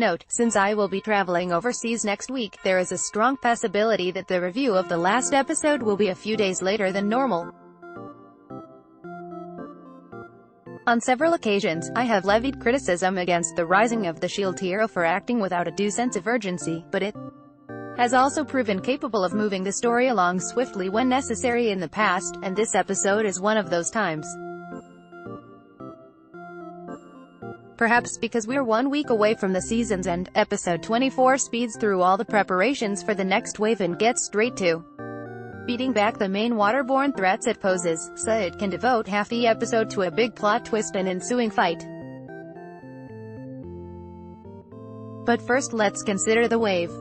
note, since I will be traveling overseas next week, there is a strong possibility that the review of the last episode will be a few days later than normal. On several occasions, I have levied criticism against the Rising of the S.H.I.E.L.D. hero for acting without a due sense of urgency, but it has also proven capable of moving the story along swiftly when necessary in the past, and this episode is one of those times. Perhaps because we're 1 week away from the season's end, episode 24 speeds through all the preparations for the next wave and gets straight to beating back the main waterborne threats it poses, so it can devote half the episode to a big plot twist and ensuing fight. But first let's consider the wave.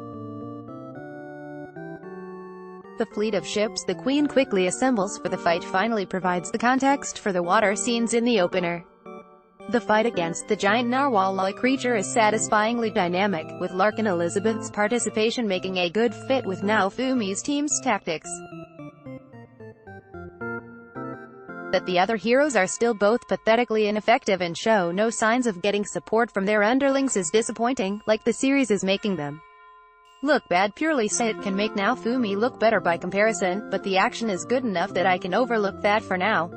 The fleet of ships the Queen quickly assembles for the fight finally provides the context for the water scenes in the opener. The fight against the giant narwhal-like creature is satisfyingly dynamic, with Lark and Elizabeth's participation making a good fit with Naofumi's team's tactics. That the other heroes are still both pathetically ineffective and show no signs of getting support from their underlings is disappointing, like the series is making them look bad purely so it can make Naofumi look better by comparison, but the action is good enough that I can overlook that for now.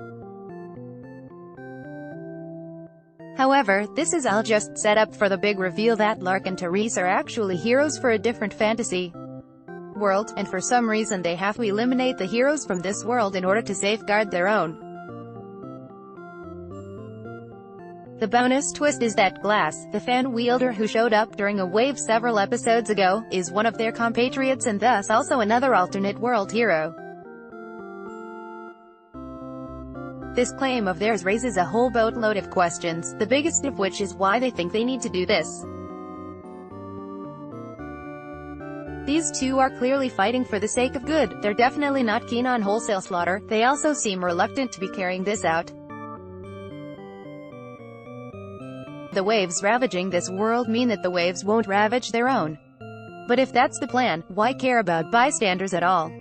However, this is all just set up for the big reveal that Lark and Therese are actually heroes for a different fantasy world, and for some reason they have to eliminate the heroes from this world in order to safeguard their own. The bonus twist is that Glass, the fan wielder who showed up during a wave several episodes ago, is one of their compatriots and thus also another alternate world hero. This claim of theirs raises a whole boatload of questions, the biggest of which is why they think they need to do this. These two are clearly fighting for the sake of good, they're definitely not keen on wholesale slaughter, they also seem reluctant to be carrying this out. The waves ravaging this world mean that the waves won't ravage their own. But if that's the plan, why care about bystanders at all?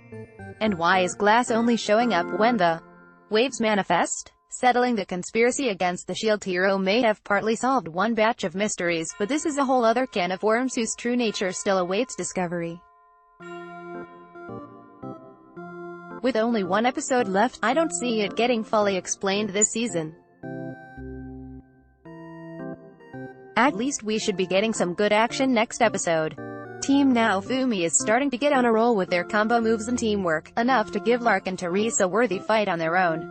And why is Glass only showing up when the waves manifest? Settling the conspiracy against the S.H.I.E.L.D. hero may have partly solved one batch of mysteries, but this is a whole other can of worms whose true nature still awaits discovery. With only one episode left, I don't see it getting fully explained this season. At least we should be getting some good action next episode. Team Naofumi is starting to get on a roll with their combo moves and teamwork, enough to give Lark and Therese a worthy fight on their own.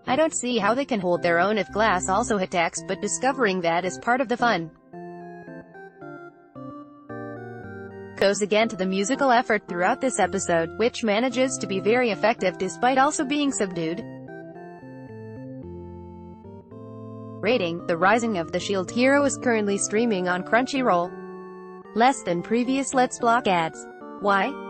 I don't see how they can hold their own if Glass also attacks, but discovering that is part of the fun. Goes again to the musical effort throughout this episode, which manages to be very effective despite also being subdued. Rating: The Rising of the S.H.I.E.L.D. hero is currently streaming on Crunchyroll. Less than previous Let's Block ads. Why?